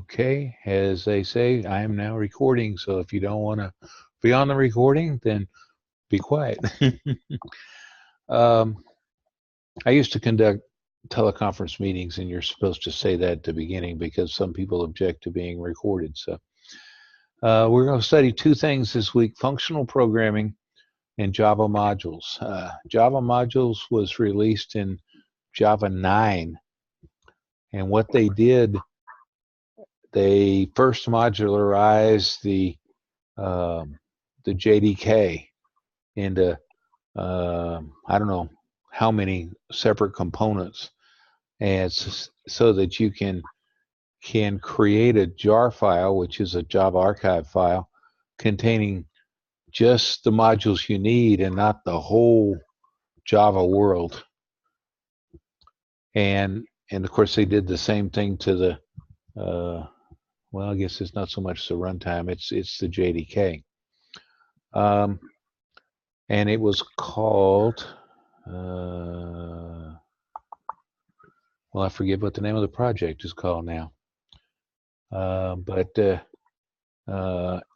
Okay, as they say, I am now recording, so if you don't want to be on the recording, then be quiet. um, I used to conduct teleconference meetings, and you're supposed to say that at the beginning because some people object to being recorded. So we're going to study two things this week: functional programming and Java modules. Java modules was released in Java 9, and what they did, they first modularized the JDK into I don't know how many separate components, and so that you can create a jar file, which is a Java archive file, containing just the modules you need and not the whole Java world. And of course they did the same thing to the well, I guess it's not so much the runtime, it's the JDK. And it was called well, I forget what the name of the project is called now. But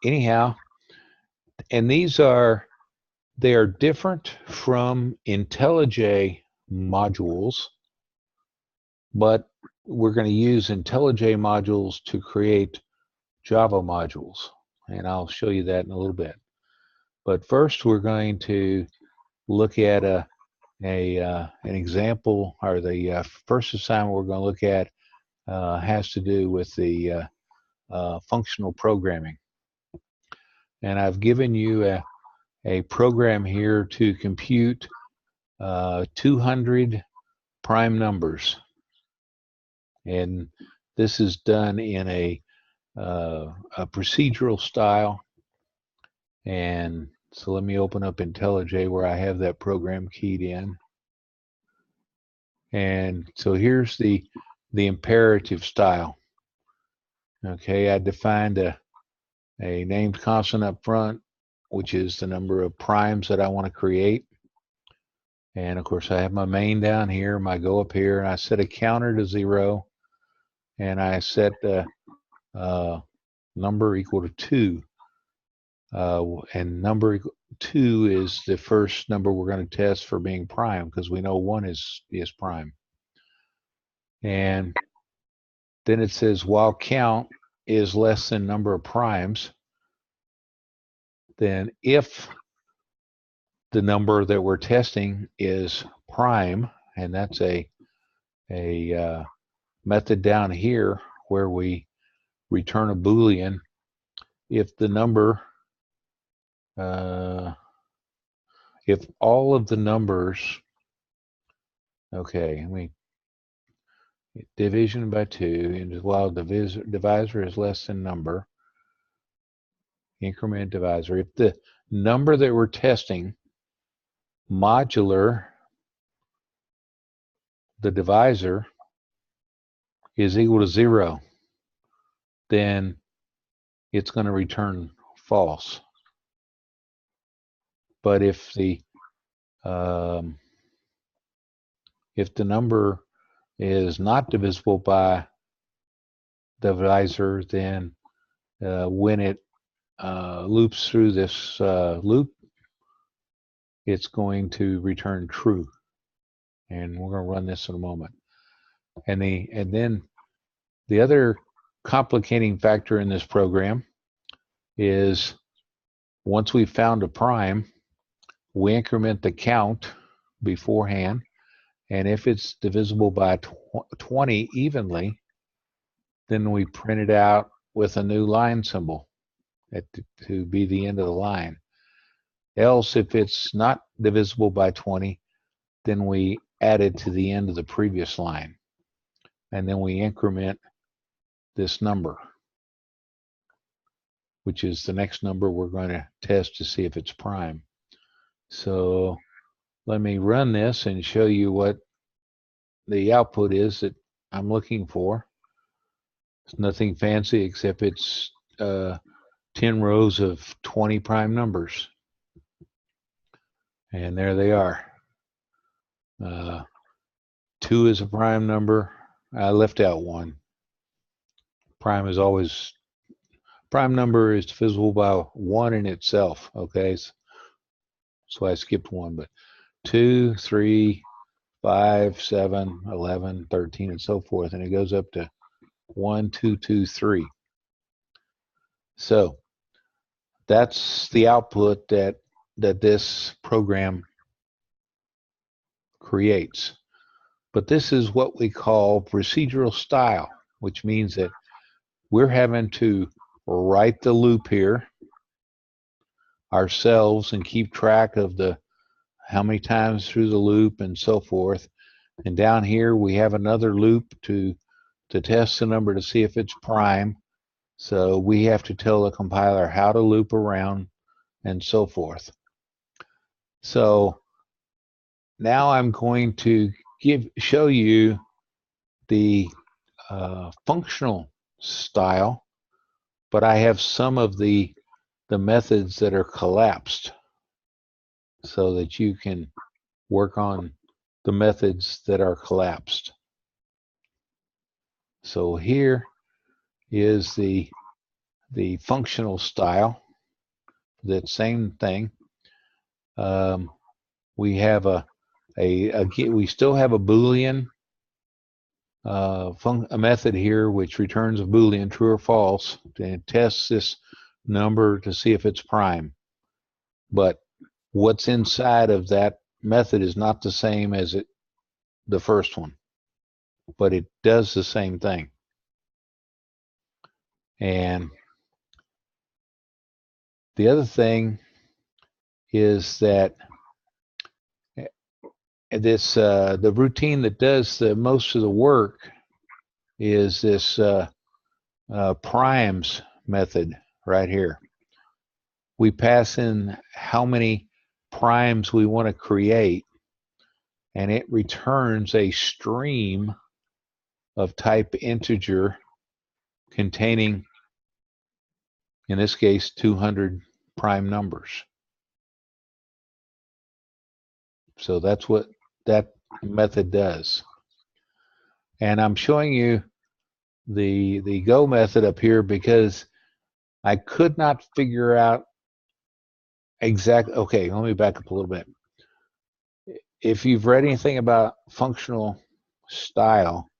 anyhow, and they are different from IntelliJ modules, but we're going to use IntelliJ modules to create Java modules, and I'll show you that in a little bit. But first, we're going to look at an example, or the first assignment we're going to look at has to do with the functional programming. And I've given you a program here to compute 200 prime numbers. And this is done in a procedural style. And so let me open up IntelliJ where I have that program keyed in. And so here's the imperative style. Okay, I defined a named constant up front, which is the number of primes that I want to create. And of course I have my main down here, my go up here, and I set a counter to 0, and I set the number equal to 2. And number 2 is the first number we're going to test for being prime, because we know 1 is prime. And then it says while count is less than number of primes, then if the number that we're testing is prime, and that's a method down here where we return a Boolean if the number if all of the numbers, okay, division by 2, and while divisor is less than number, increment divisor, if the number that we're testing modular the divisor is equal to 0, then it's going to return false. But if the number is not divisible by the divisor, then when it loops through this loop, it's going to return true. And we're going to run this in a moment. And then the other complicating factor in this program is once we've found a prime, we increment the count beforehand, and if it's divisible by 20 evenly, then we print it out with a new line symbol to be the end of the line. Else, if it's not divisible by 20, then we add it to the end of the previous line, and then we increment this number, which is the next number we're going to test to see if it's prime. So let me run this and show you what the output is that I'm looking for. It's nothing fancy except it's 10 rows of 20 prime numbers. And there they are. 2 is a prime number. I left out 1. Prime number is divisible by 1 in itself. Okay, so that's why I skipped 1, but 2, 3, 5, 7, 11, 13, and so forth, and it goes up to 1, 2, 2, 3. So that's the output that this program creates. But this is what we call procedural style, which means that we're having to write the loop here ourselves and keep track of how many times through the loop and so forth. And down here we have another loop to test the number to see if it's prime. So we have to tell the compiler how to loop around and so forth. So now I'm going to show you the functional style, but I have some of the methods that are collapsed so that you can work on the methods that are collapsed. So here is the functional style, that same thing. We have we still have a Boolean a method here which returns a Boolean, true or false, and tests this number to see if it's prime. But what's inside of that method is not the same as the first one, but it does the same thing. And the other thing is that this the routine that does the most of the work is this primes method right here. We pass in how many primes we want to create, and it returns a stream of type integer containing, in this case, 200 prime numbers. So that's what that method does. And I'm showing you the go method up here because I could not figure out exactly. Okay, let me back up a little bit. If you've read anything about functional style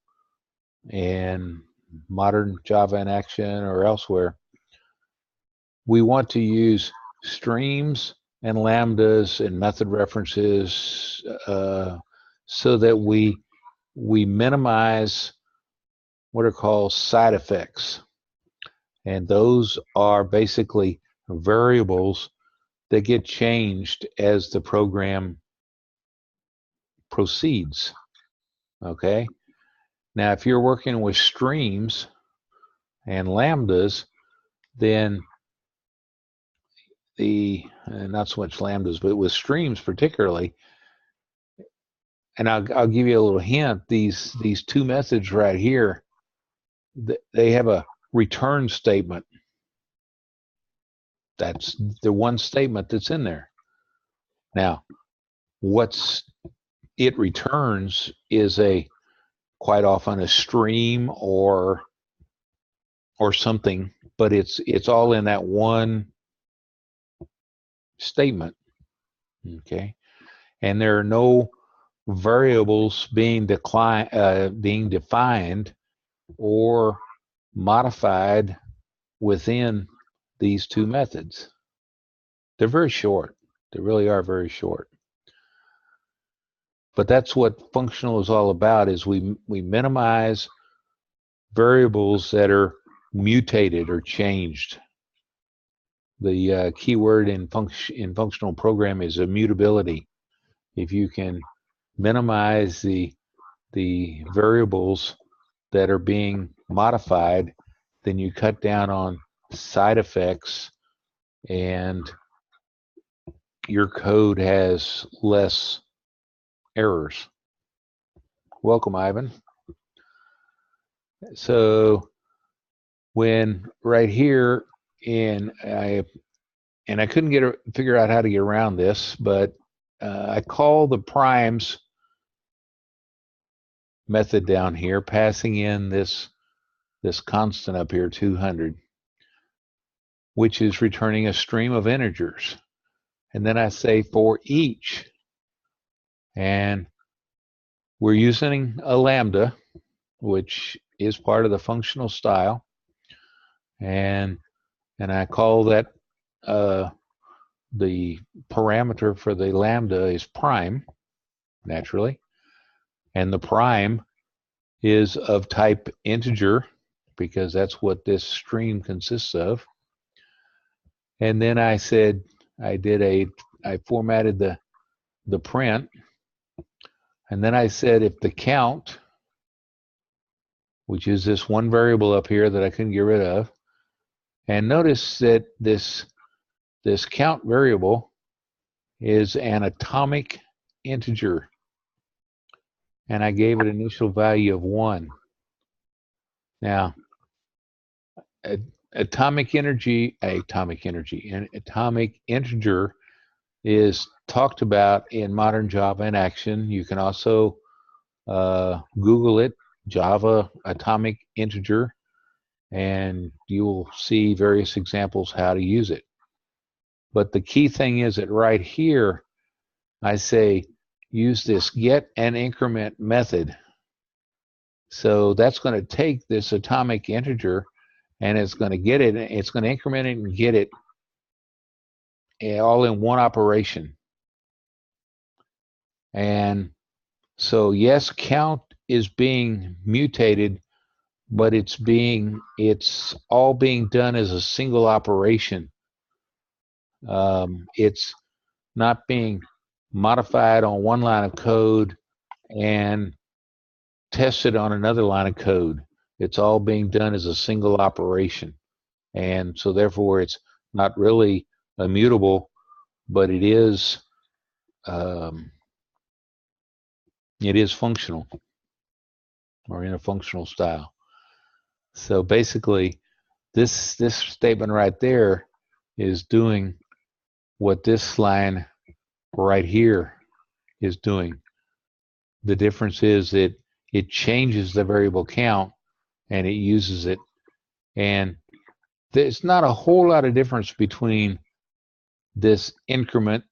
in modern Java in Action or elsewhere, we want to use streams and lambdas and method references so that we minimize what are called side effects. And those are basically variables that get changed as the program proceeds. Okay? Now, if you're working with streams and lambdas, then not so much lambdas, but with streams particularly, and I'll give you a little hint, these two methods right here, they have a return statement. That's the one statement that's in there. Now, what's it returns is quite often a stream or something, but it's all in that one statement. Okay, and there are no variables being defined or modified within these two methods. They're very short. They really are very short. But that's what functional is all about, is we minimize variables that are mutated or changed. The key word in functional program is immutability. If you can minimize the variables that are being modified, then you cut down on side effects and your code has less errors. Welcome, Ivan. So when right here I couldn't figure out how to get around this, but I call the primes method down here, passing in this this constant up here, 200, which is returning a stream of integers. And then I say for each, and we're using a lambda, which is part of the functional style, and I call that the parameter for the lambda is prime, naturally, and the prime is of type integer because that's what this stream consists of. And then I said I formatted the print, and then I said if the count, which is this one variable up here that I couldn't get rid of, and notice that this count variable is an atomic integer, and I gave it an initial value of 1. Now, atomic integer is talked about in modern Java in action. You can also Google it, Java atomic integer, and you will see various examples how to use it. But the key thing is that right here, I say use this get and increment method. So that's going to take this atomic integer and it's going to get it, it's going to increment it and get it all in one operation. And so yes, count is being mutated, but it's all being done as a single operation. It's not being modified on one line of code and tested on another line of code. It's all being done as a single operation. And so therefore it's not really immutable, but it is functional, or in a functional style. So basically this statement right there is doing what this line right here is doing. The difference is that it changes the variable count and it uses it. And there's not a whole lot of difference between this increment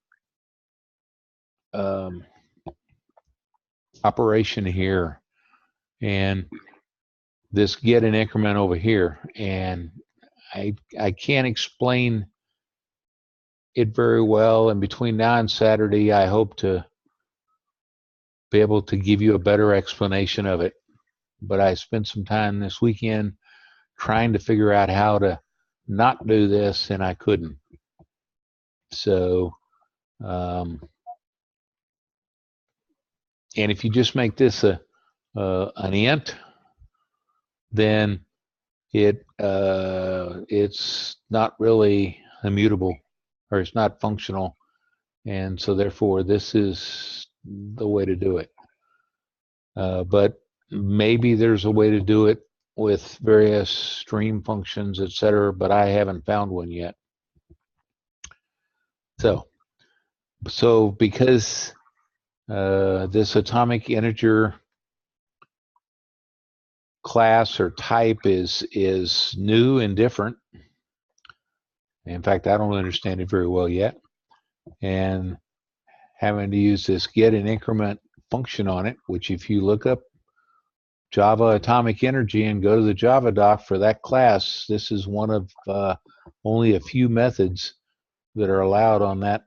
operation here and this get an increment over here. And I can't explain it very well. And between now and Saturday, I hope to be able to give you a better explanation of it. But I spent some time this weekend trying to figure out how to not do this, and I couldn't. So, and if you just make this an int, then it's not really immutable, or it's not functional, and so therefore this is the way to do it. But maybe there's a way to do it with various stream functions, etc., but I haven't found one yet. So because this atomic integer class or type is new and different. In fact, I don't understand it very well yet, and having to use this get and increment function on it, which if you look up Java atomic energy and go to the Java doc for that class, this is one of only a few methods that are allowed on that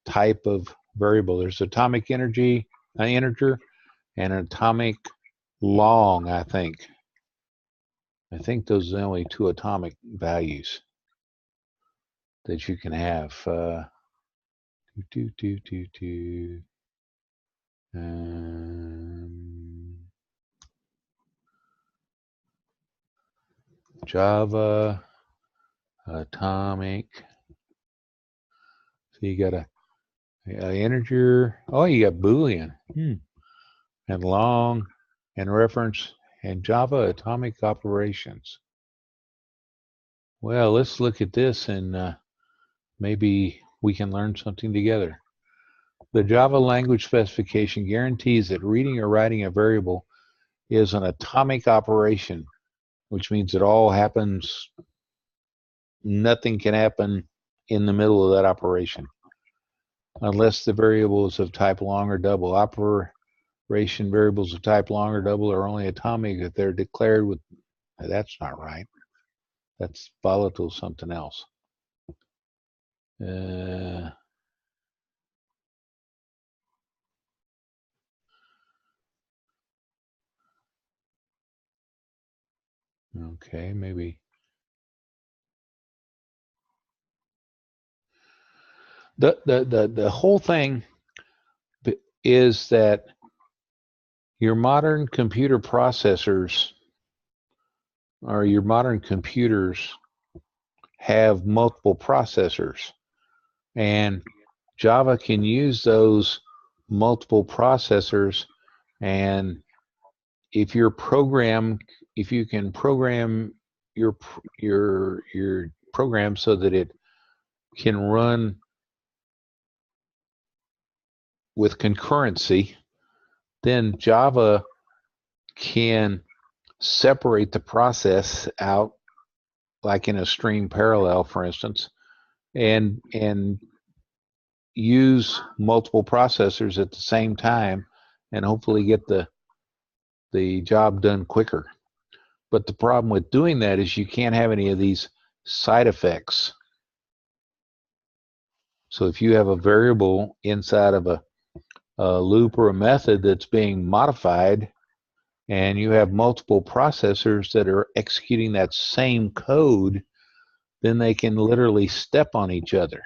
type of variable. There's atomic energy, an integer, and an atomic long, I think. I think those are the only two atomic values that you can have. Java atomic. So you got a integer. Oh, you got Boolean and long and reference and Java atomic operations. Well, let's look at this and maybe we can learn something together. The Java language specification guarantees that reading or writing a variable is an atomic operation, which means it all happens, nothing can happen in the middle of that operation unless the variables of type long or double. Operation variables of type long or double are only atomic if they're declared with, that's not right. That's volatile something else. Okay, maybe. The whole thing is that your modern computer processors or your modern computers have multiple processors, and Java can use those multiple processors. And if you can program your program so that it can run with concurrency, then Java can separate the process out, like in a stream parallel, for instance, and use multiple processors at the same time, and hopefully get the job done quicker. But the problem with doing that is you can't have any of these side effects. So if you have a variable inside of a loop or a method that's being modified, and you have multiple processors that are executing that same code, then they can literally step on each other.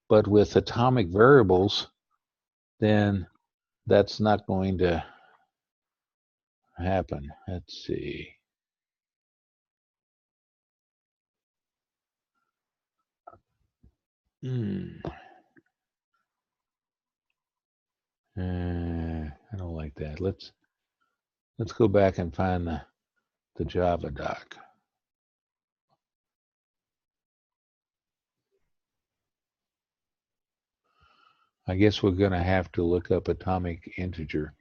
But with atomic variables, then that's not going to happen. Let's see. I don't like that. Let's go back and find the Java doc. I guess we're going to have to look up atomic integer.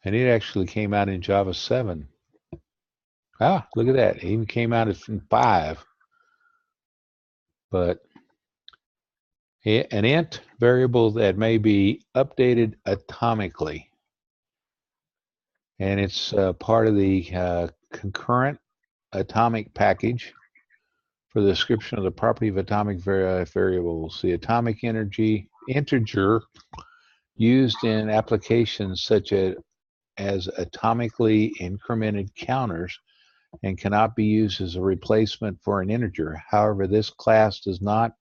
And it actually came out in Java 7. Ah, look at that. It even came out in 5. But an int variable that may be updated atomically. And it's part of the concurrent atomic package for the description of the property of atomic variables. The atomic integer used in applications such as atomically incremented counters and cannot be used as a replacement for an integer. However, this class does not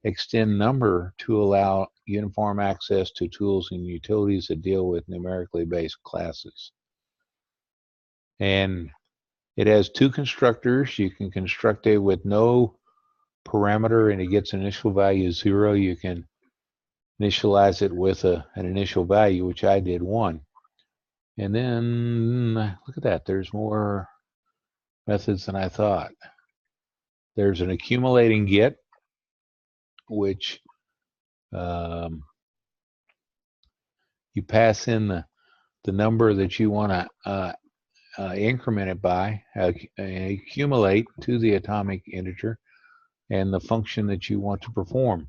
extend number to allow uniform access to tools and utilities that deal with numerically based classes. And it has two constructors. You can construct it with no parameter and it gets an initial value 0. You can initialize it with an initial value, which I did 1. And then look at that. There's more methods than I thought. There's an accumulating get, which you pass in the number that you want to increment it by, accumulate to the atomic integer, and the function that you want to perform.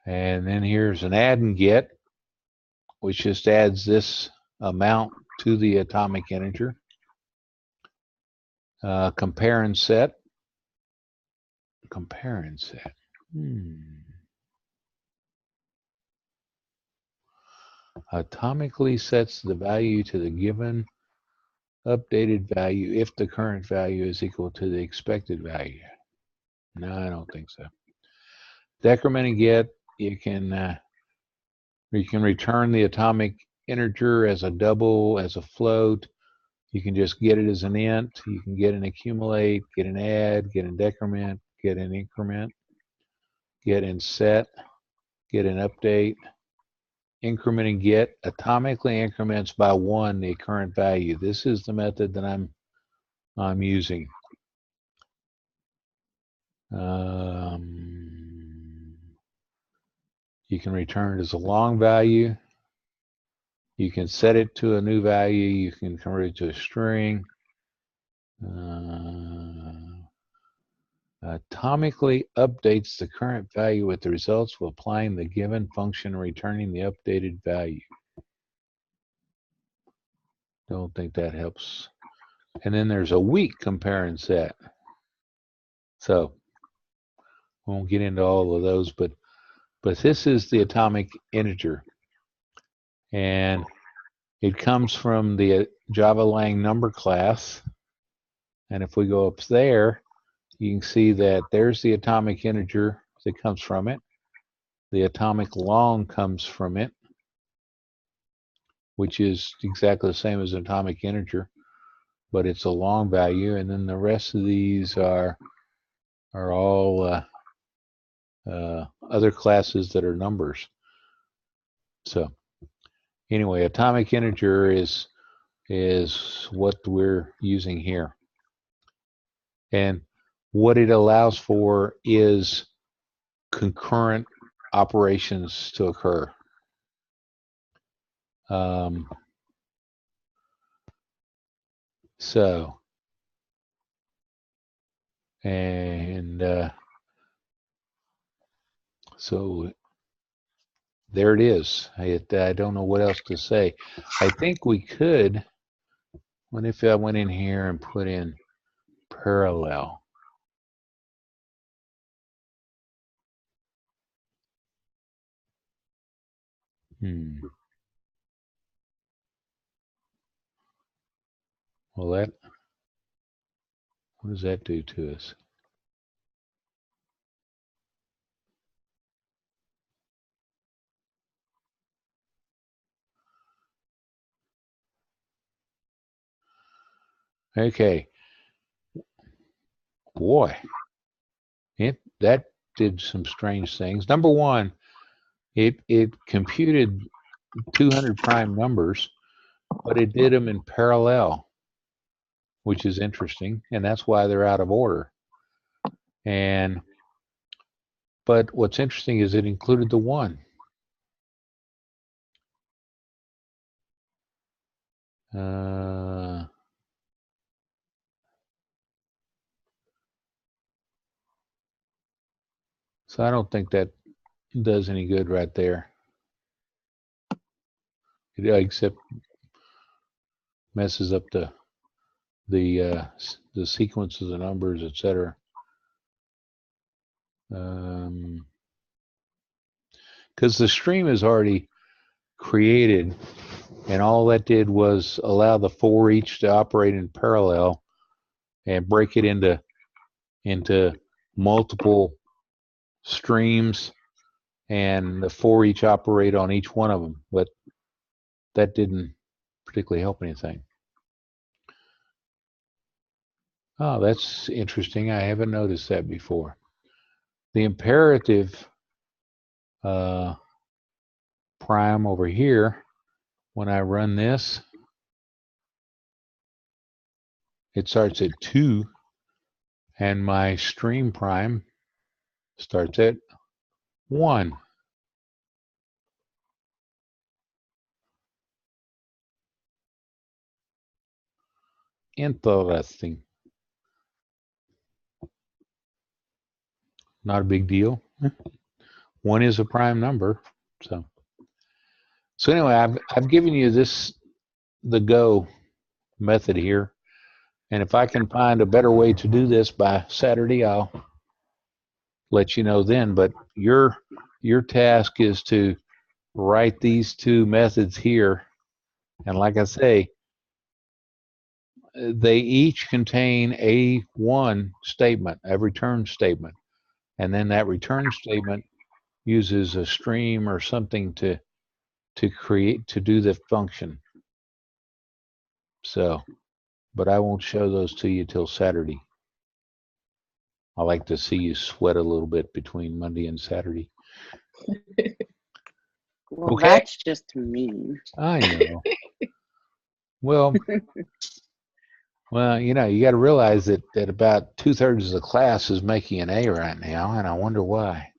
And then here's an add and get, which just adds this amount to the atomic integer. Compare and set. Compare and set. Atomically sets the value to the given updated value if the current value is equal to the expected value. No, I don't think so. Decrement and get, you can return the atomic integer as a double, as a float. You can just get it as an int. You can get an accumulate, get an add, get an decrement, get an increment, get and set, get an update. Increment and get atomically increments by 1 the current value. This is the method that I'm I'm using. You can return it as a long value. You can set it to a new value. You can convert it to a string. Atomically updates the current value with the results of applying the given function and returning the updated value. Don't think that helps. And then there's a weak compare and set. So won't get into all of those, but this is the atomic integer, and it comes from the Java Lang number class. And if we go up there, you can see that there's the atomic integer that comes from it. The atomic long comes from it, which is exactly the same as atomic integer, but it's a long value. And then the rest of these are all other classes that are numbers. So anyway, atomic integer is what we're using here. And what it allows for is concurrent operations to occur. So there it is. I don't know what else to say. I think we could, what if I went in here and put in parallel? Well, what does that do to us? Okay. Boy, that did some strange things. Number one, it computed 200 prime numbers, but it did them in parallel, which is interesting, and that's why they're out of order. But what's interesting is it included the 1. So I don't think that does any good right there. Except messes up the sequence of the numbers, etc. Because the stream is already created, and all that did was allow the for each to operate in parallel and break it into multiple streams, and the for each operate on each one of them. But that didn't particularly help anything. Oh, that's interesting. I haven't noticed that before. The imperative prime over here, when I run this, it starts at 2, and my stream prime starts at 1. Interesting. Not a big deal. 1 is a prime number. So anyway, I've given you the Go method here. And if I can find a better way to do this by Saturday, I'll let you know then. But your task is to write these 2 methods here. And like I say, they each contain a statement, a return statement. And then that return statement uses a stream or something to do the function. So, but I won't show those to you till Saturday. I like to see you sweat a little bit between Monday and Saturday. Well, okay. That's just mean. I know. Well, Well, you know, you got to realize that about 2/3 of the class is making an A right now, and I wonder why.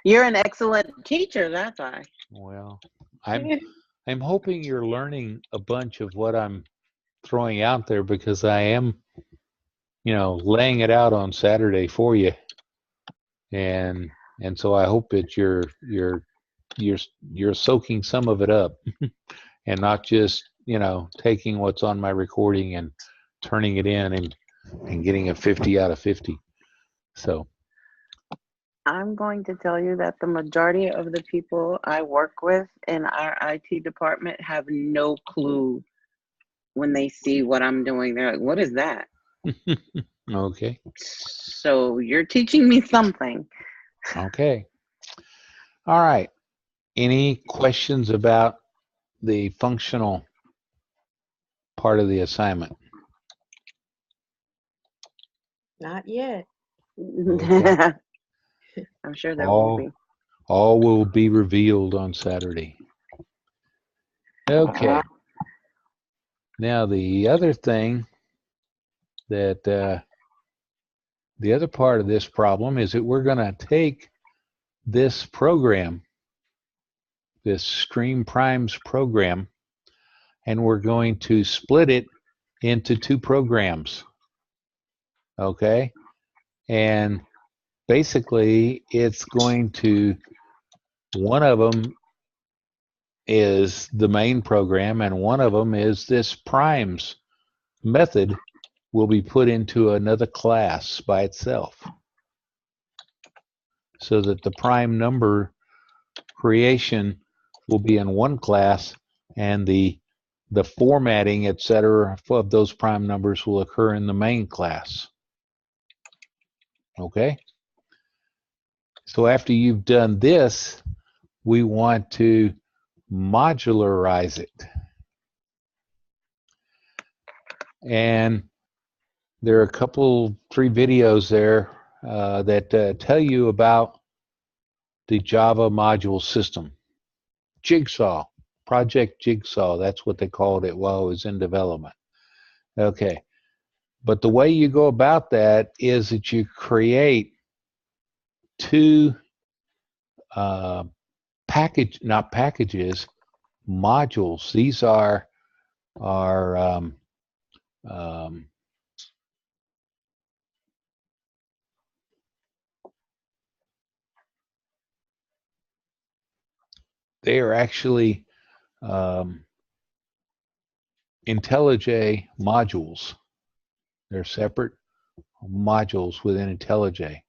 You're an excellent teacher, that's why. Well, I'm I'm hoping you're learning a bunch of what I'm throwing out there because I am, you know, laying it out on Saturday for you, and and so I hope that you're you're soaking some of it up and not just, you know, taking what's on my recording and turning it in and getting a 50 out of 50. So, I'm going to tell you that the majority of the people I work with in our IT department have no clue when they see what I'm doing. They're like, what is that? okay. So you're teaching me something. Okay. All right. Any questions about the functional part of the assignment? Not yet. Okay. I'm sure there will be. All will be revealed on Saturday. Okay. Now the other thing that the other part of this problem is that we're going to take this program, this Stream Primes program, and we're going to split it into two programs. Okay. And basically, it's going to, one of them is the main program, and one of them is this primes method will be put into another class by itself so that the prime number creation will be in one class and the formatting, etc., of those prime numbers will occur in the main class. Okay? So after you've done this, we want to modularize it. And there are a couple, 3 videos there that tell you about the Java module system. Jigsaw, Project Jigsaw, that's what they called it while it was in development. Okay, but the way you go about that is that you create two not packages, modules. These are um, they are actually IntelliJ modules. They're separate modules within IntelliJ.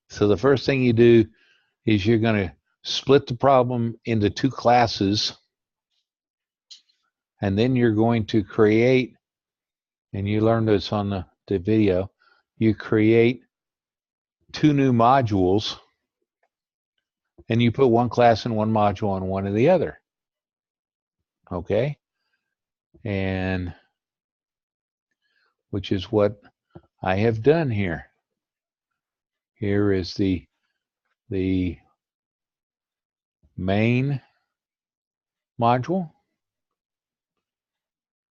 So the first thing you do is you're going to split the problem into two classes, and then you're going to create, and you learned this on the video, you create two new modules, and you put one class and one module on one or the other. Okay? And which is what I have done here. Here is the main module,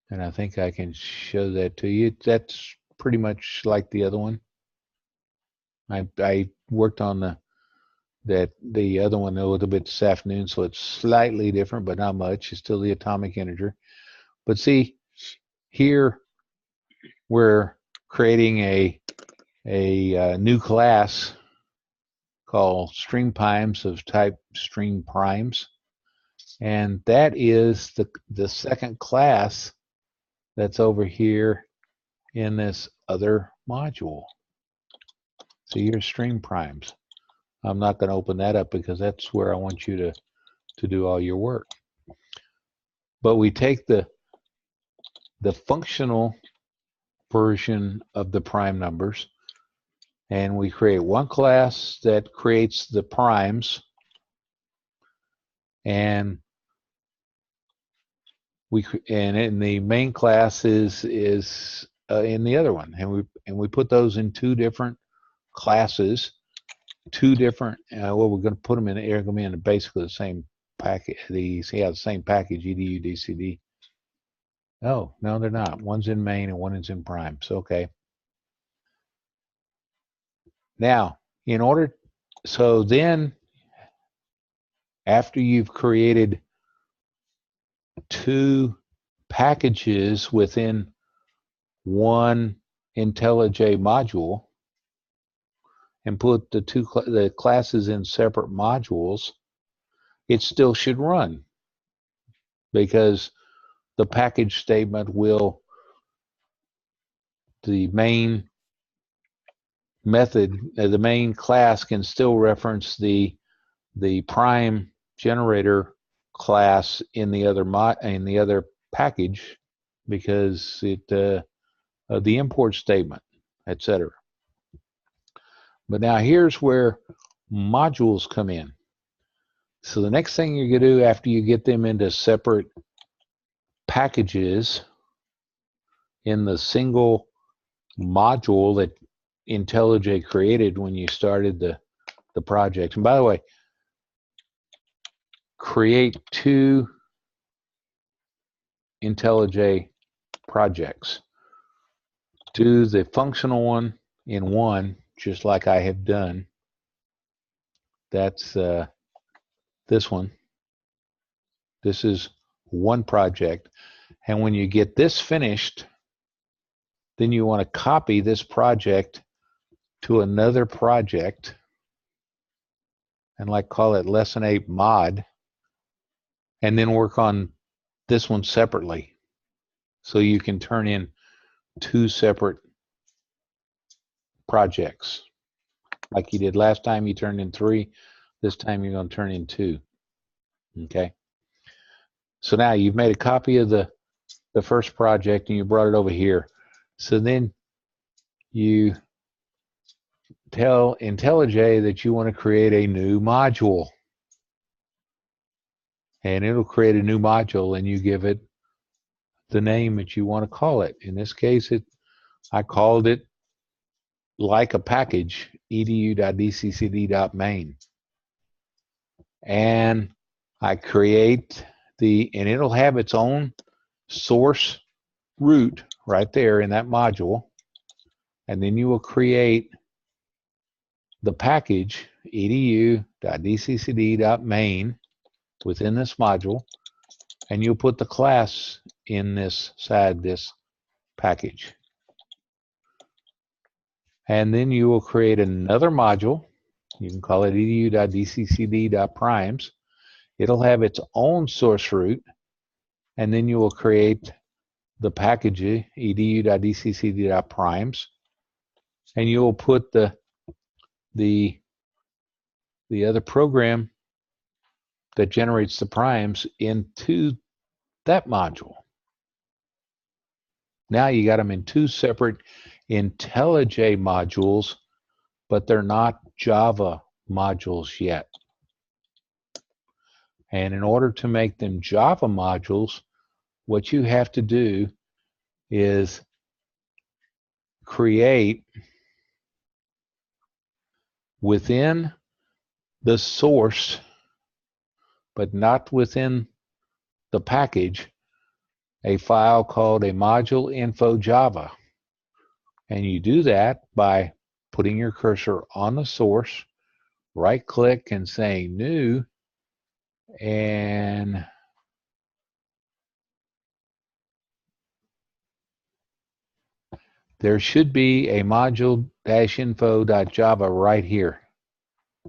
and I think I can show that to you. That's pretty much like the other one. I worked on the other one a little bit this afternoon, so it's slightly different, but not much. It's still the atomic integer. But see, here we're creating a new class called stream primes of type stream primes, and that is the second class that's over here in this other module. So your stream primes. I'm not going to open that up because that's where I want you to do all your work. But we take the functional version of the prime numbers, and we create one class that creates the primes, and in the main class is in the other one, and we put those in two different classes, two different. Well, we're going to put them in. They're going to be in basically the same package. The same package, edu dcd. Oh, no, they're not. One's in main and one is in primes. Okay. Now, so then after you've created two packages within one IntelliJ module and put the classes in separate modules, it still should run because the package statement the main method, the main class can still reference the prime generator class in the other package because the import statement, etc. But now here's where modules come in. So the next thing you're going to do after you get them into separate packages in the single module that IntelliJ created when you started the project. And by the way, create two IntelliJ projects. Do the functional one in one, just like I have done. That's this one. This is one project. And when you get this finished, then you want to copy this project to another project and call it Lesson 8 mod, and then work on this one separately. So you can turn in two separate projects. Like you did last time, you turned in 3. This time you're going to turn in 2. Okay. So now you've made a copy of the first project and you brought it over here. So then you tell IntelliJ that you want to create a new module. And it'll create a new module and you give it the name that you want to call it. In this case, I called it like a package, edu.dccd.main. And I create and it'll have its own source root right there in that module. And then you will create the package edu.dccd.main within this module, and you'll put the class in this package. And then you will create another module. You can call it edu.dccd.primes. It'll have its own source root, and then you will create the package edu.dccd.primes, and you will put the other program that generates the primes into that module. Now you got them in two separate IntelliJ modules, but they're not Java modules yet. And in order to make them Java modules, what you have to do is create within the source, but not within the package, a file called a module info Java. And you do that by putting your cursor on the source, right click and saying new, and there should be a module-info.java right here.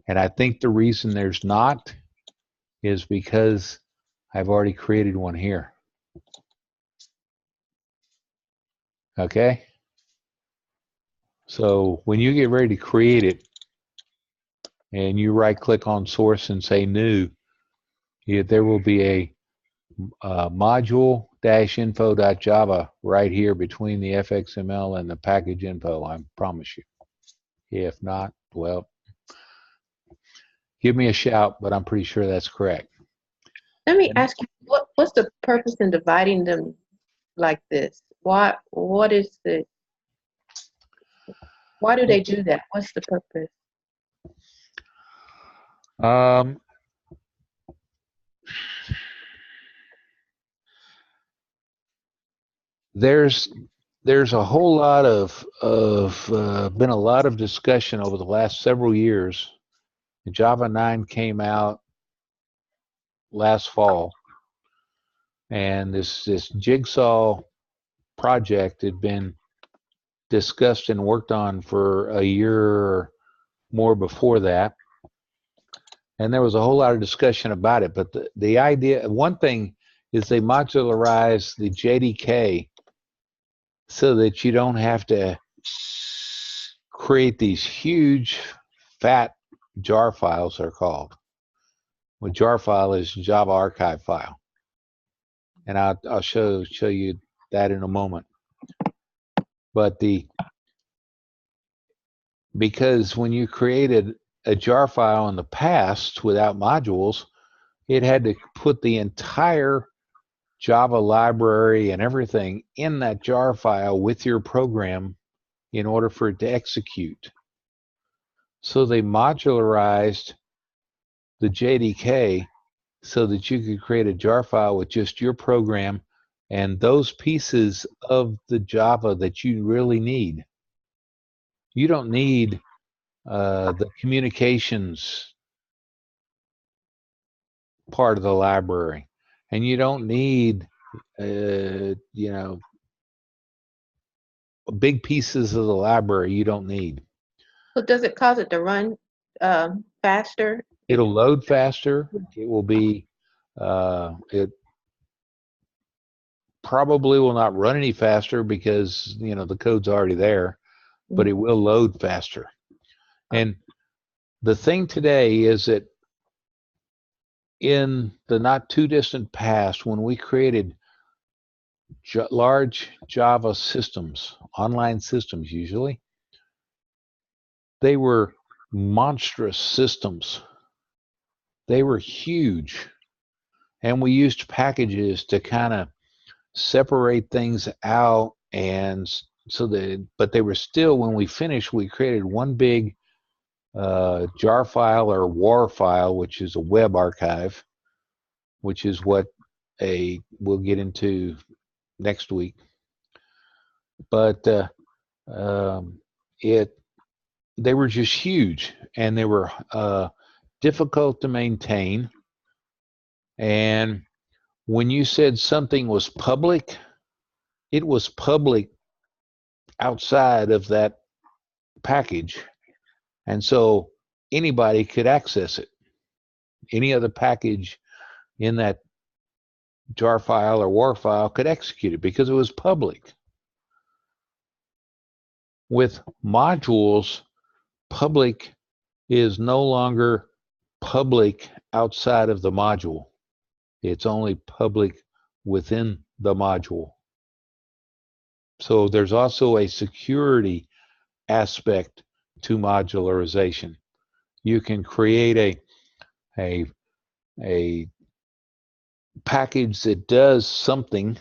And I think the reason there's not is because I've already created one here. Okay? So when you get ready to create it and you right click on source and say new, there will be a module-info.java right here between the fxml and the package info, I promise you. If not, well, give me a shout, but I'm pretty sure that's correct. Let me ask you, what's the purpose in dividing them like this? What is why do they do that? What's the purpose? there's a whole lot of been a lot of discussion over the last several years. Java 9 came out last fall, and this jigsaw project had been discussed and worked on for a year or more before that. And there was a whole lot of discussion about it. But the idea, one thing is they modularize the JDK so that you don't have to create these huge, fat jar files, they're called. Well, jar file is Java archive file. And I'll show you that in a moment. But because when you created a jar file in the past without modules, it had to put the entire Java library and everything in that jar file with your program in order for it to execute. So they modularized the JDK so that you could create a jar file with just your program and those pieces of the Java that you really need. You don't need the communications part of the library, and you don't need big pieces of the library. You don't need. So does it cause it to run faster? It'll load faster. It will be it probably will not run any faster because the code's already there, but it will load faster. And the thing today is that in the not too distant past, when we created large Java systems, online systems usually, they were monstrous systems. They were huge. And we used packages to kind of separate things out, and but they were still, when we finished, we created one big jar file or WAR file, which is a web archive, which is what we'll get into next week. But they were just huge, and they were difficult to maintain. And when you said something was public, it was public outside of that package. And so anybody could access it. Any other package in that jar file or WAR file could execute it because it was public. With modules, public is no longer public outside of the module. It's only public within the module. So there's also a security aspect to modularization. You can create a package that does something,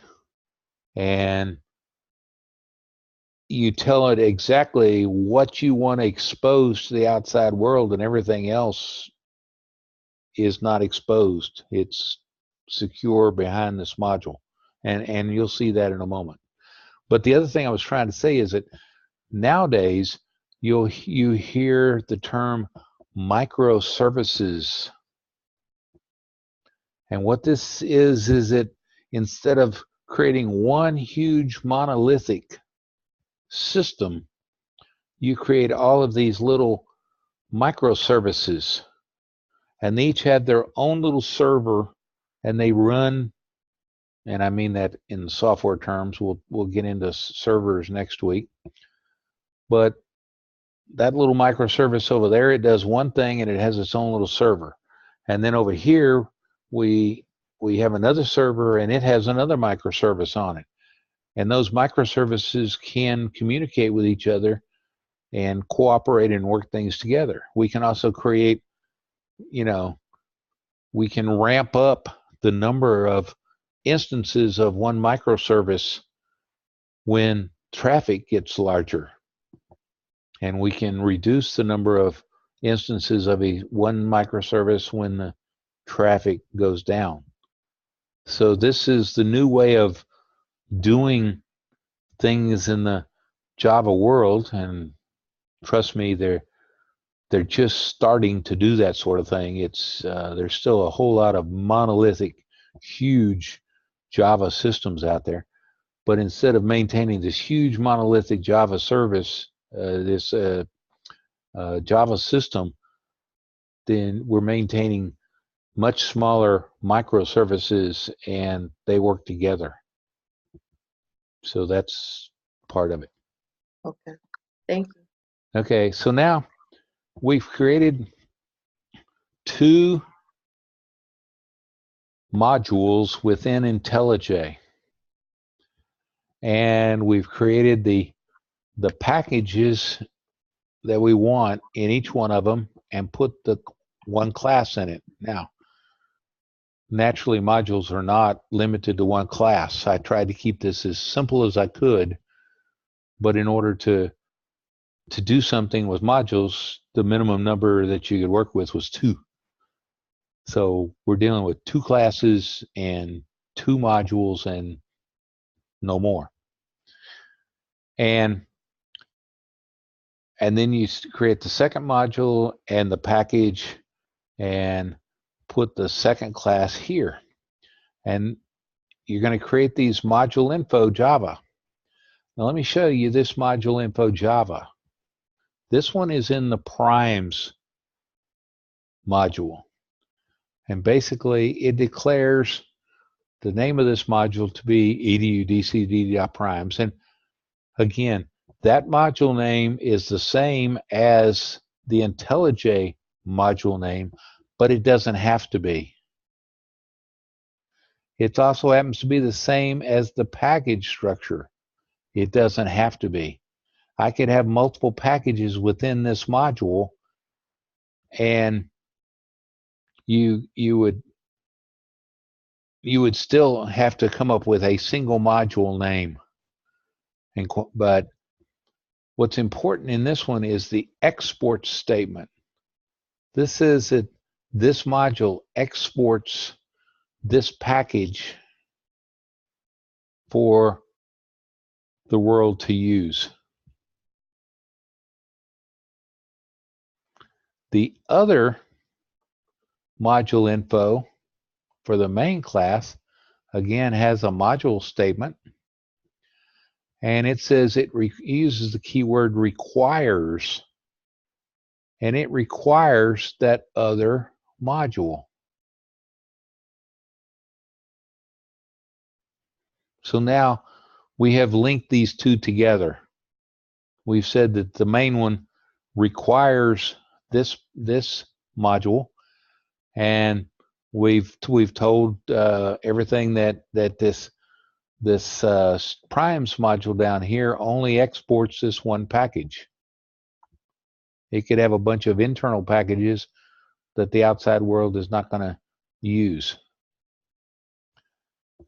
and you tell it exactly what you want to expose to the outside world, and everything else is not exposed. It's secure behind this module, and you'll see that in a moment. But the other thing I was trying to say is that nowadays you hear the term microservices. And what this is that instead of creating one huge monolithic system, you create all of these little microservices, and they each have their own little server, and they run, and I mean that in software terms. We'll get into servers next week. But that little microservice over there, it does one thing, and it has its own little server. And then over here, we have another server, and it has another microservice on it. And those microservices can communicate with each other and cooperate and work things together. We can also create, we can ramp up the number of instances of one microservice when traffic gets larger. And we can reduce the number of instances of one microservice when the traffic goes down. So this is the new way of doing things in the Java world, and trust me, they're just starting to do that sort of thing. It's there's still a whole lot of monolithic, huge Java systems out there. But instead of maintaining this huge monolithic Java service, this Java system, then we're maintaining much smaller microservices, and they work together. So that's part of it. Okay. Thank you. Okay, so now we've created 2 modules within IntelliJ, and we've created the packages that we want in each one of them and put the one class in it. Now, naturally, modules are not limited to one class. I tried to keep this as simple as I could, but in order to do something with modules, the minimum number that you could work with was 2. So we're dealing with 2 classes and 2 modules and no more. And then you create the second module and the package and put the second class here. And you're going to create these module info Java. Now let me show you this module info Java. This one is in the primes module. And basically it declares the name of this module to be edudcd.primes. And again, that module name is the same as the IntelliJ module name, but it doesn't have to be. It also happens to be the same as the package structure. It doesn't have to be. I could have multiple packages within this module, and you would still have to come up with a single module name. But what's important in this one is the export statement. This is that this module exports this package for the world to use. The other module info for the main class, again, has a module statement, and it says it uses the keyword requires, and it requires that other module. So now we have linked these 2 together. We've said that the main one requires this module, and we've told everything that this primes module down here only exports this one package. It could have a bunch of internal packages that the outside world is not going to use.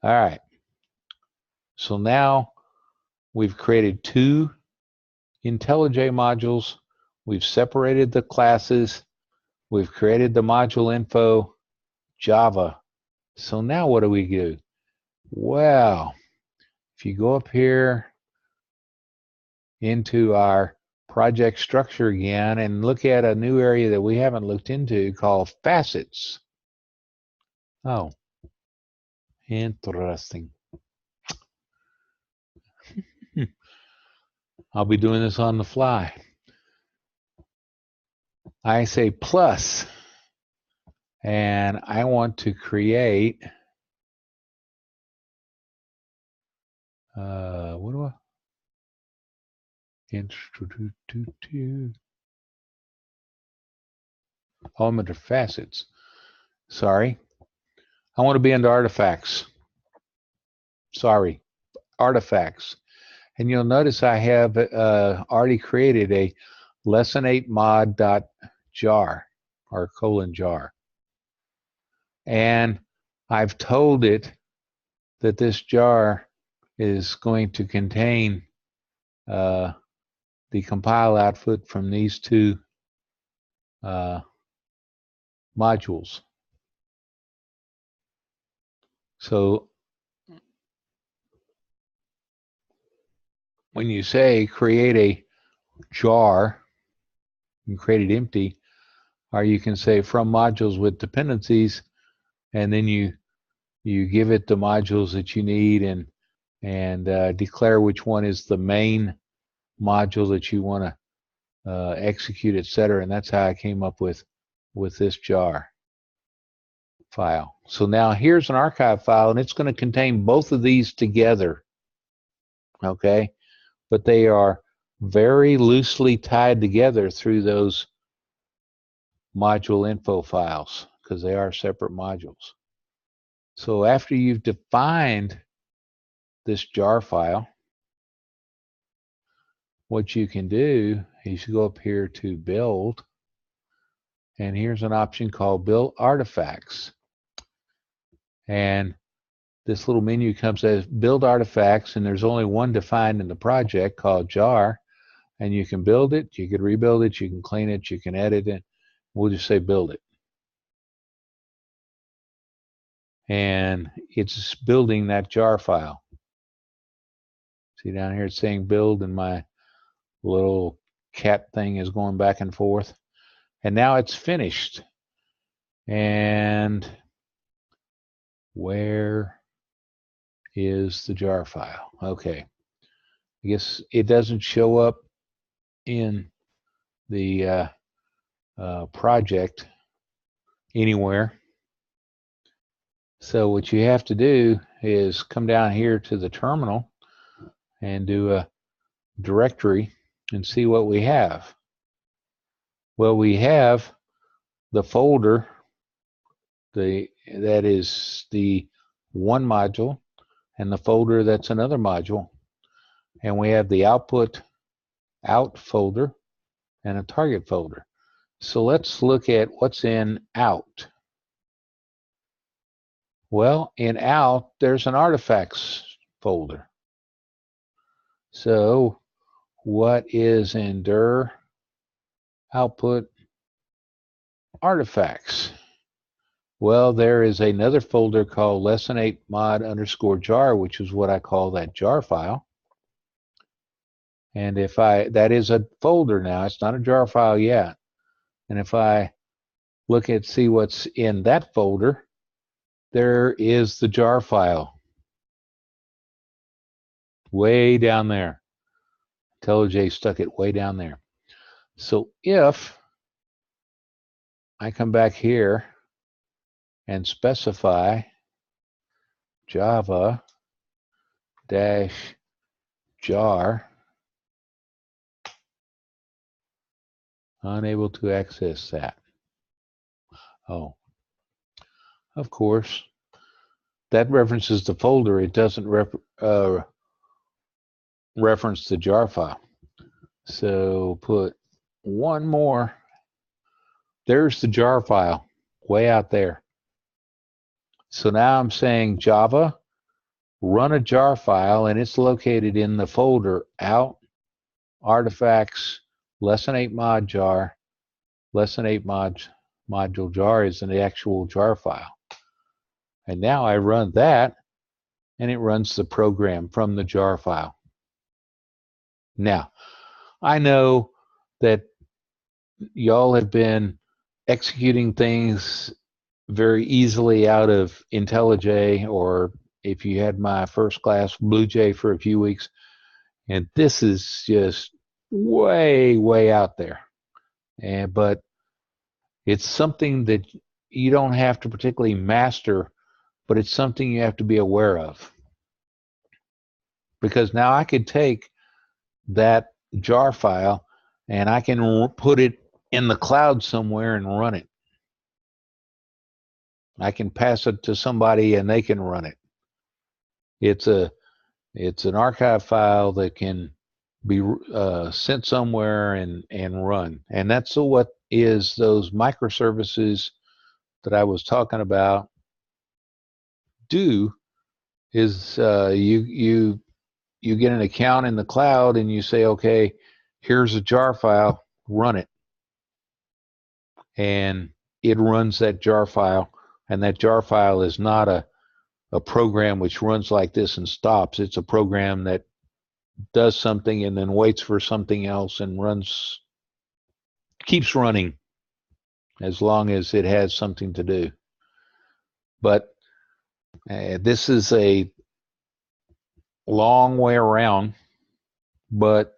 All right. So now we've created 2 IntelliJ modules. We've separated the classes. We've created the module info Java. So now what do we do? Well, if you go up here into our project structure again and look at a new area that we haven't looked into called facets. Oh, interesting. I'll be doing this on the fly. I say plus, and I want to create, what do I? Oh, I'm under facets. Sorry. I want to be under artifacts. Sorry, artifacts. And you'll notice I have already created a lesson8mod.jar or :jar. And I've told it that this jar is going to contain the compile output from these 2 modules. So when you say create a jar, you create it empty, or you can say from modules with dependencies, and then you give it the modules that you need, and declare which one is the main module that you want to execute, etc. And that's how I came up with this jar file. So now here's an archive file, and it's going to contain both of these together. Okay, but they are very loosely tied together through those module info files because they are separate modules. So after you've defined this jar file, what you can do is you go up here to build, and here's an option called build artifacts. And this little menu comes as build artifacts, and there's only one defined in the project called jar, and you can build it, you can rebuild it, you can clean it, you can edit it. We'll just say build it. And it's building that jar file. See down here it's saying build, and my little cat thing is going back and forth. And now it's finished. And where is the jar file? Okay. I guess it doesn't show up in the project anywhere. So what you have to do is come down here to the terminal and do a directory and see what we have. Well, we have the folder that is the one module, and the folder that's another module, and we have the output out folder and a target folder. So let's look at what's in out. Well, in out there's an artifacts folder. So what is in dir output artifacts? Well, there is another folder called lesson8mod_jar, which is what I call that jar file. And if that is a folder now, it's not a jar file yet. And if I look at see what's in that folder, there is the jar file way down there. IntelliJ stuck it way down there. So if I come back here and specify java -jar, unable to access that. Oh, of course, that references the folder. It doesn't reference the jar file. So put one more. There's the jar file way out there. So now I'm saying Java, run a jar file, and it's located in the folder out artifacts lesson8mod jar. Lesson8mod module jar is in the actual jar file. And now I run that, and it runs the program from the jar file. Now, I know that y'all have been executing things very easily out of IntelliJ, or if you had my first class, BlueJ for a few weeks, and this is just way out there. But it's something that you don't have to particularly master, but it's something you have to be aware of. Because now I could take that jar file and I can put it in the cloud somewhere and run it. I can pass it to somebody and they can run it. It's an archive file that can be sent somewhere and run. And that's what is those microservices that I was talking about do. Is you get an account in the cloud and you say, okay, here's a jar file, run it. And it runs that jar file, and that jar file is not a program which runs like this and stops. It's a program that does something and then waits for something else and keeps running as long as it has something to do. But this is a long way around, but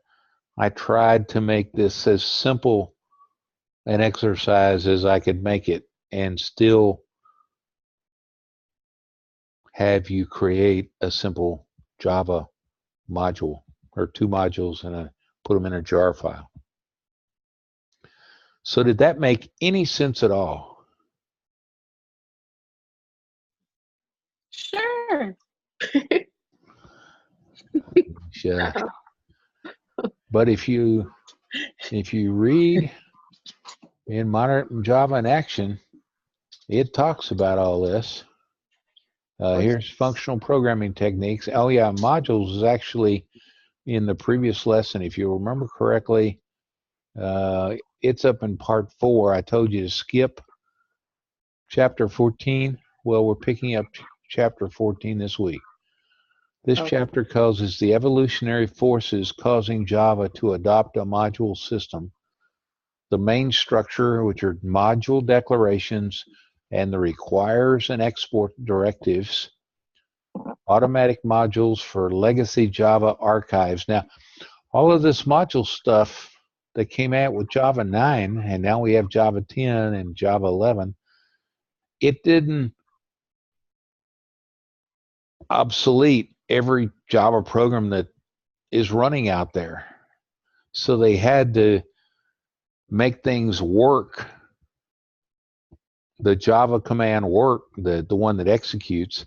I tried to make this as simple an exercise as I could make it and still have you create a simple Java module or two modules and put them in a jar file. So did that make any sense at all? Sure. But if you read in Modern Java in Action, it talks about all this. Here's functional programming techniques. Oh yeah, modules is actually in the previous lesson. If you remember correctly, it's up in part 4. I told you to skip chapter 14. Well, we're picking up chapter 14 this week. This chapter causes the evolutionary forces causing Java to adopt a module system. The main structure, which are module declarations, and the requires and export directives, automatic modules for legacy Java archives. Now, all of this module stuff that came out with Java 9, and now we have Java 10 and Java 11, it didn't obsolete every Java program that is running out there. So they had to make things work. The Java command work, the one that executes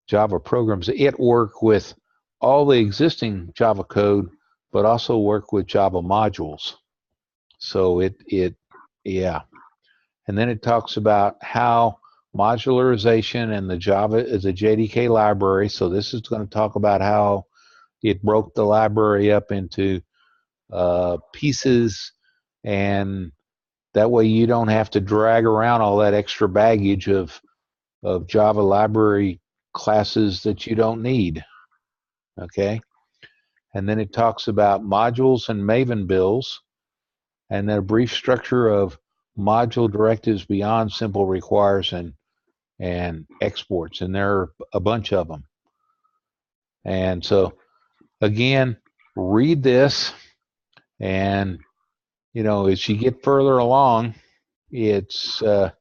Java programs, it work with all the existing Java code, but also work with Java modules. So yeah. And then it talks about how modularization and the Java is a JDK library. So this is going to talk about how it broke the library up into pieces, and that way you don't have to drag around all that extra baggage of Java library classes that you don't need. Okay. And then it talks about modules and Maven bills, and then a brief structure of module directives beyond simple requires and exports, and there are a bunch of them. And so again, read this, and as you get further along, it's going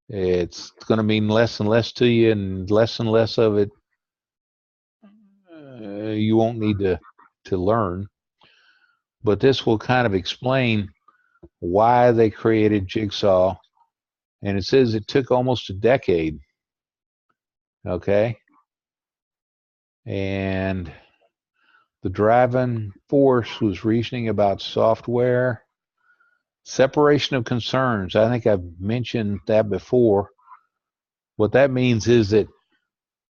to mean less and less to you, and less of it you won't need to learn. But this will kind of explain why they created Jigsaw, and it says it took almost a decade. Okay, and the driving force was reasoning about software. Separation of concerns. I think I've mentioned that before. What that means is that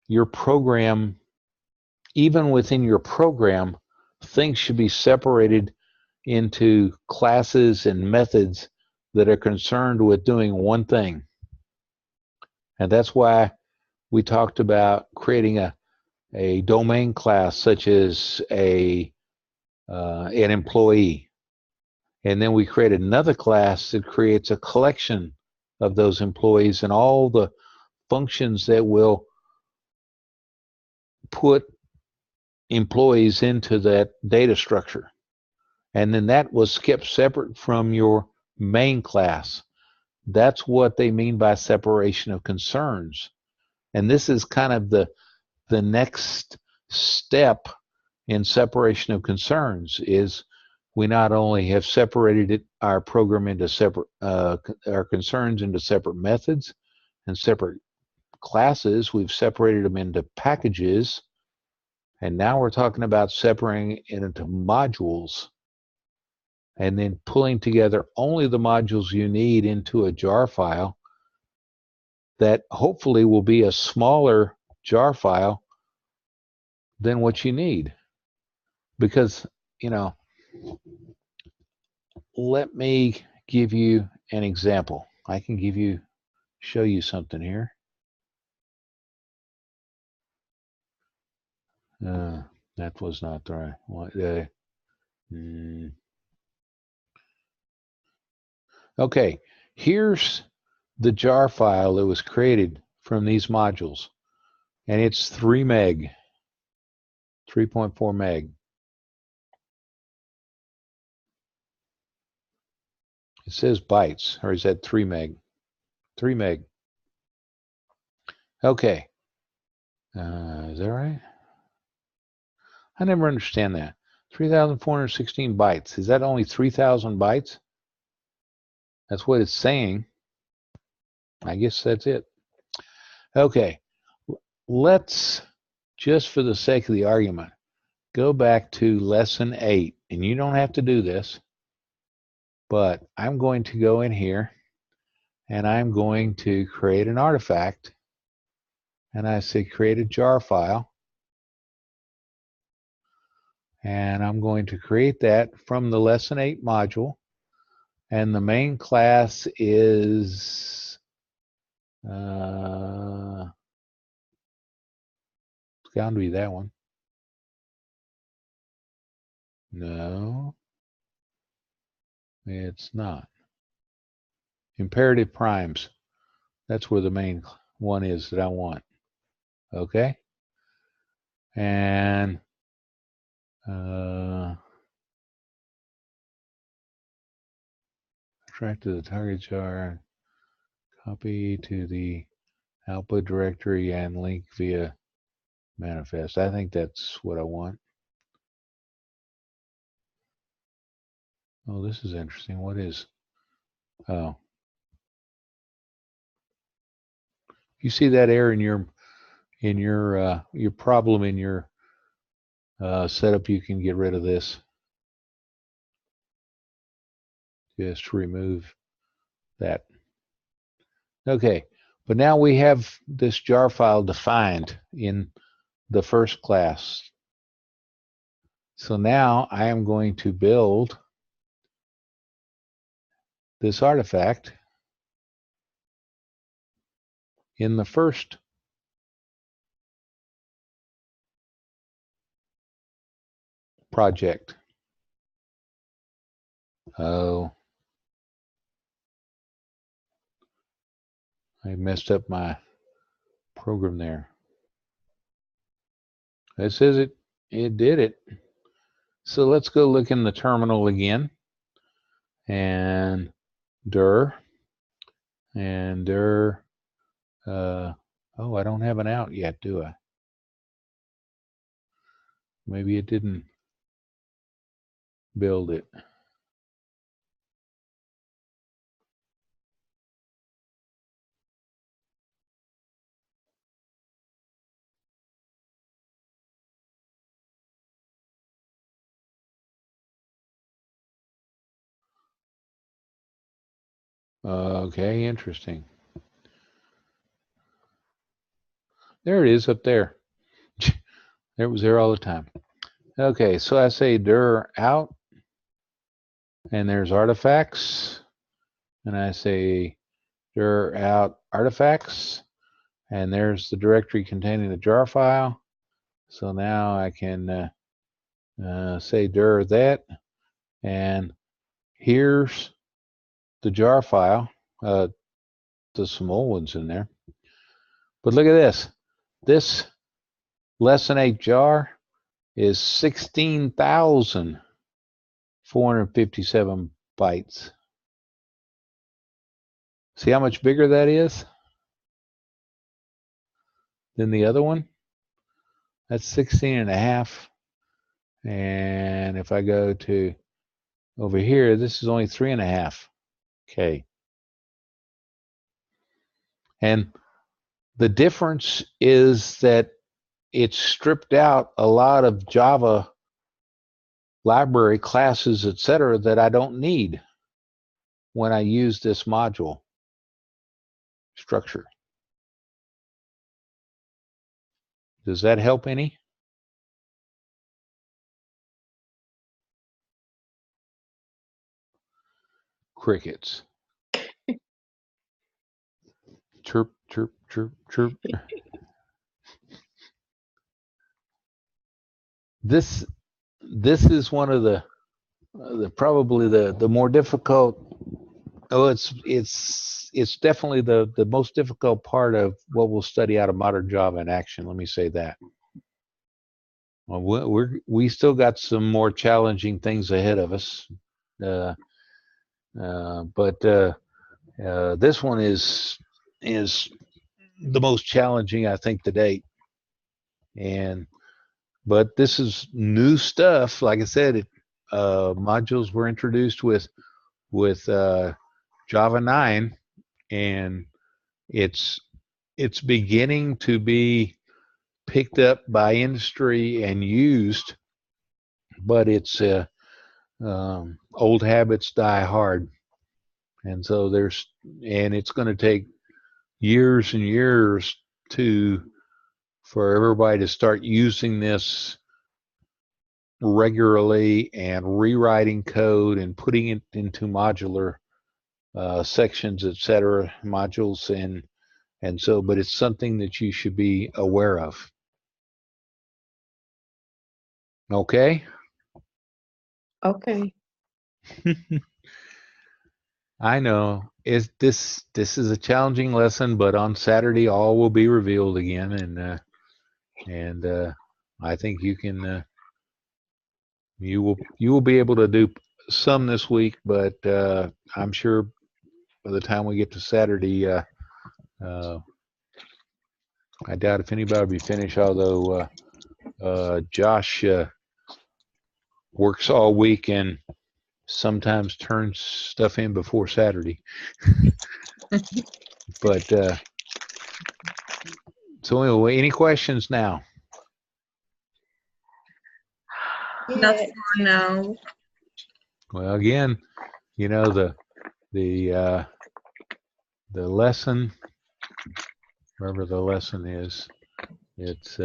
your program, even within your program, things should be separated into classes and methods that are concerned with doing one thing. And that's why we talked about creating a domain class such as an employee. And then we create another class that creates a collection of those employees and all the functions that will put employees into that data structure. And then that was kept separate from your main class. That's what they mean by separation of concerns. And this is kind of the next step in separation of concerns is we not only have separated our program into separate, our concerns into separate methods and separate classes, we've separated them into packages, and now we're talking about separating it into modules and then pulling together only the modules you need into a jar file that hopefully will be a smaller jar file than what you need. Because, let me give you an example. I can show you something here. That was not the right one. Okay, here's the jar file that was created from these modules, and it's 3 meg, 3.4 meg. It says bytes, or is that 3 meg? 3 meg. Okay, is that right? I never understand that. 3,416 bytes. Is that only 3,000 bytes? That's what it's saying. I guess that's it. Okay, let's, just for the sake of the argument, go back to lesson 8. And you don't have to do this, but I'm going to go in here and I'm going to create an artifact. And I say create a jar file. And I'm going to create that from the lesson 8 module. And the main class is it's got to be that one. No, it's not. Imperative primes. That's where the main one is that I want. Okay. And track to the target jar, copy to the output directory, and link via manifest. I think that's what I want. Oh, this is interesting. What is? Oh, you see that error in your problem in your setup? You can get rid of this. Just remove that. Okay, but now we have this jar file defined in the first class. So now I am going to build this artifact in the first project. Oh, I messed up my program there. It says it did it. So let's go look in the terminal again. And dir. And dir. Oh, I don't have an out yet, do I? Maybe it didn't build it. Okay, interesting. There it is up there. It was there all the time. Okay, so I say dir out, and there's artifacts, and I say dir out artifacts, and there's the directory containing the jar file. So now I can say dir that, and here's the jar file. There's some old ones in there, but look at this. This lesson 8 jar is 16,457 bytes. See how much bigger that is than the other one? That's 16 and a half. And if I go to over here, this is only 3.5 K. And the difference is that it's stripped out a lot of Java library classes, etc., that I don't need when I use this module structure. Does that help any? Crickets. Chirp, chirp, chirp, chirp. this is one of the probably the more difficult. Oh, it's definitely the most difficult part of what we'll study out of modern Java in action. Let me say that. Well, we still got some more challenging things ahead of us, but this one is the most challenging, I think, to date. But this is new stuff. Like I said, modules were introduced with Java 9, and it's beginning to be picked up by industry and used, but it's old habits die hard, and so it's going to take years and years for everybody to start using this regularly and rewriting code and putting it into modular sections, etc., modules, and so, but it's something that you should be aware of. Okay. Okay. I know this is a challenging lesson, but on Saturday all will be revealed again, and I think you can you will be able to do some this week, but I'm sure by the time we get to Saturday, I doubt if anybody will be finished. Although Josh works all week and sometimes turns stuff in before Saturday. But so anyway, any questions now? Not for now. Well, again, you know, the lesson, wherever the lesson is, it's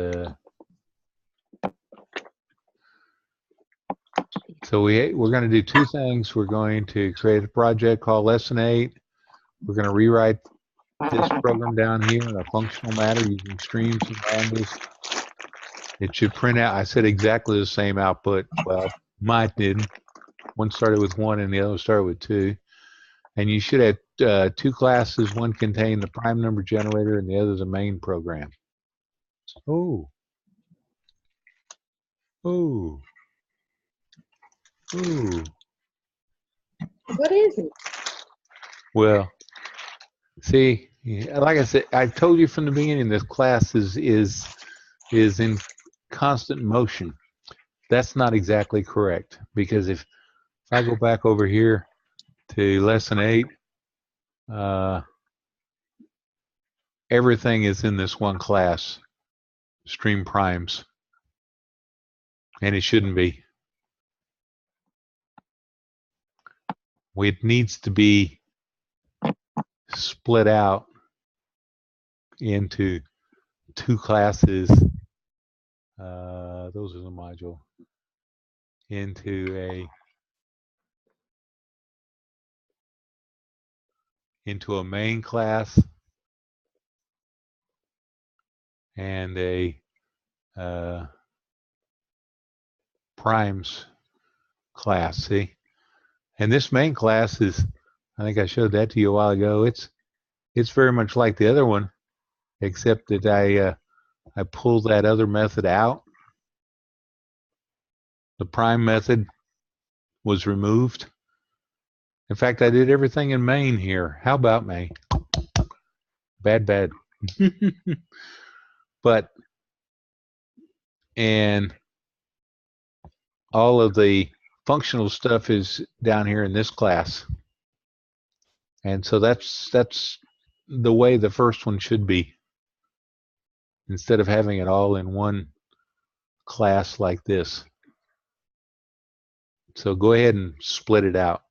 so we're going to do two things. We're going to create a project called Lesson 8. We're going to rewrite this program down here in a functional matter using streams and lambdas. It should print out. I said exactly the same output. Well, mine didn't. One started with 1 and the other started with 2. And you should have 2 classes. One contained the prime number generator and the other the main program. Oh. Oh. Ooh. What is it? Well, see, like I said, I told you from the beginning, this class is in constant motion. That's not exactly correct, because if I go back over here to lesson 8, everything is in this one class, stream primes, and it shouldn't be. It needs to be split out into 2 classes. Those are the module. Into a main class and a primes class. See, and this main class is, I think I showed that to you a while ago. It's very much like the other one, except that I pulled that other method out. The prime method was removed. In fact, I did everything in main here. How about me? Bad. But, and all of the functional stuff is down here in this class. And so that's the way the first one should be, instead of having it all in one class like this. So go ahead and split it out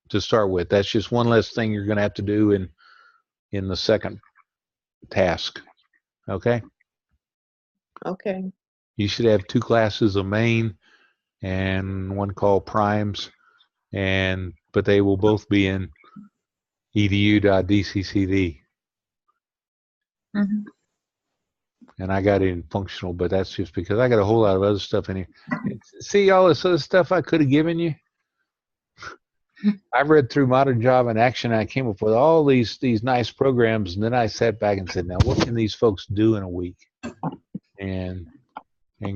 to start with. That's just one less thing you're going to have to do in the second task. Okay? Okay. You should have 2 classes of main and one called primes, but they will both be in edu.dccd. Mm-hmm. and I got it in functional, but that's just because I got a whole lot of other stuff in here. See all this other stuff I could have given you? I read through Modern Java in Action, and I came up with all these nice programs, and then I sat back and said, now what can these folks do in a week? And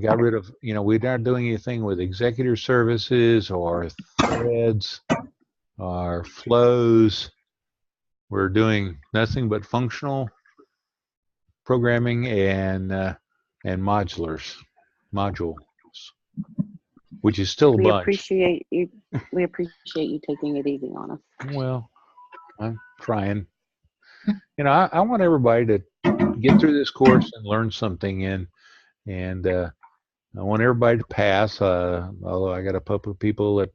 got rid of, we're not doing anything with executor services or threads or flows. We're doing nothing but functional programming and modules, which is still a We bunch. appreciate you. We appreciate you taking it easy on us. Well, I'm trying. I want everybody to get through this course and learn something, and I want everybody to pass. Although I got a couple of people that,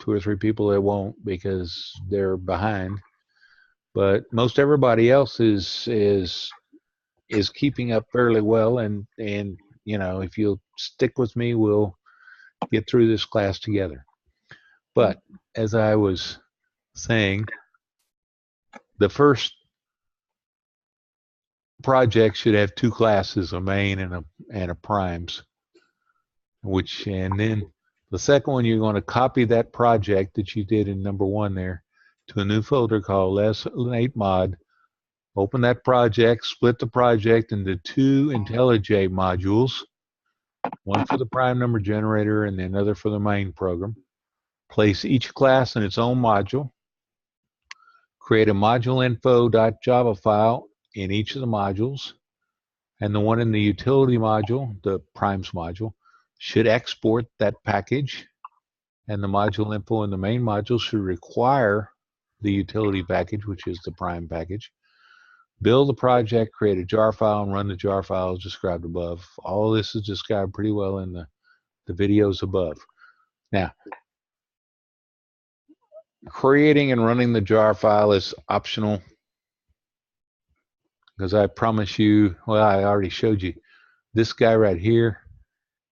2 or 3 people that won't because they're behind, but most everybody else is keeping up fairly well. And if you'll stick with me, we'll get through this class together. But as I was saying, the first project should have 2 classes, a main and a primes, and then the second one, you're going to copy that project that you did in number 1 there to a new folder called Lesson8Mod. Open that project, split the project into 2 IntelliJ modules, one for the prime number generator and the another for the main program. Place each class in its own module. Create a moduleinfo.java file in each of the modules, and the one in the utility module, the primes module, should export that package, and the module info in the main module should require the utility package, which is the prime package. Build the project, create a jar file, and run the jar file as described above. All of this is described pretty well in the videos above. Now, creating and running the jar file is optional, because I promise you, well, I already showed you, this guy right here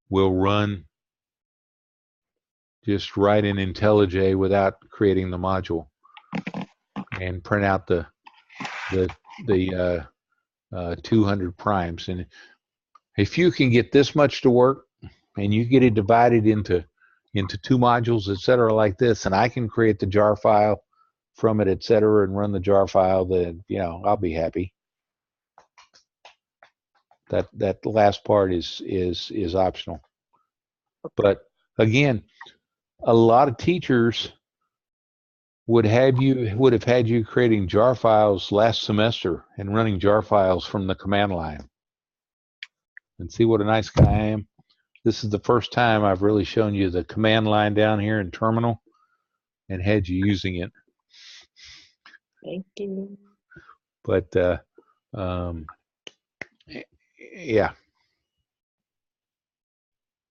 will run just right in IntelliJ without creating the module, and print out the 200 primes. And if you can get this much to work, and you get it divided into 2 modules, etc., like this, and I can create the jar file from it, etc., and run the jar file, then I'll be happy. That last part is optional. But again, a lot of teachers would have had you creating jar files last semester and running jar files from the command line. And see what a nice guy I am. This is the first time I've really shown you the command line down here in terminal and had you using it. Thank you. But yeah.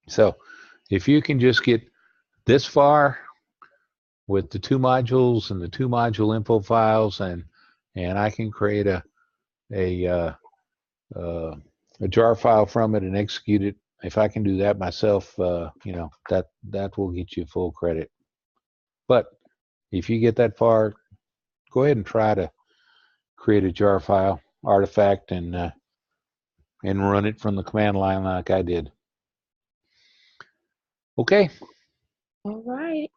So if you can just get this far with the 2 modules and the 2 module info files, and I can create a jar file from it and execute it. If I can do that myself, that will get you full credit. But if you get that far, go ahead and try to create a jar file artifact and run it from the command line like I did. Okay. All right.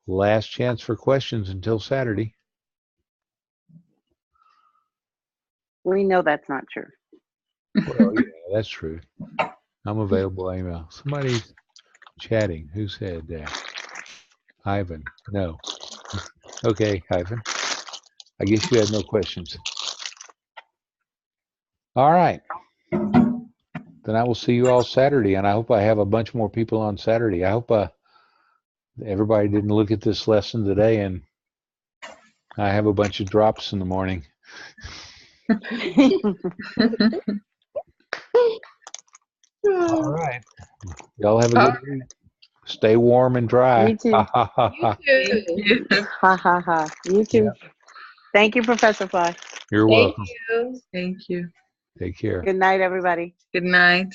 Last chance for questions until Saturday. We know that's not true. Well, yeah, that's true. I'm available email. Somebody's chatting. Who said that? Ivan. No. Okay, Ivan. I guess you had no questions. All right. Then I will see you all Saturday, and I hope I have a bunch more people on Saturday. I hope everybody didn't look at this lesson today and I have a bunch of drops in the morning. All right. Y'all have a good week. Stay warm and dry. You too. You Thank too. you. Ha ha ha. You too. Yeah. Thank you, Professor Fly. You're Thank welcome. you. Thank you. Take care. Good night, everybody. Good night.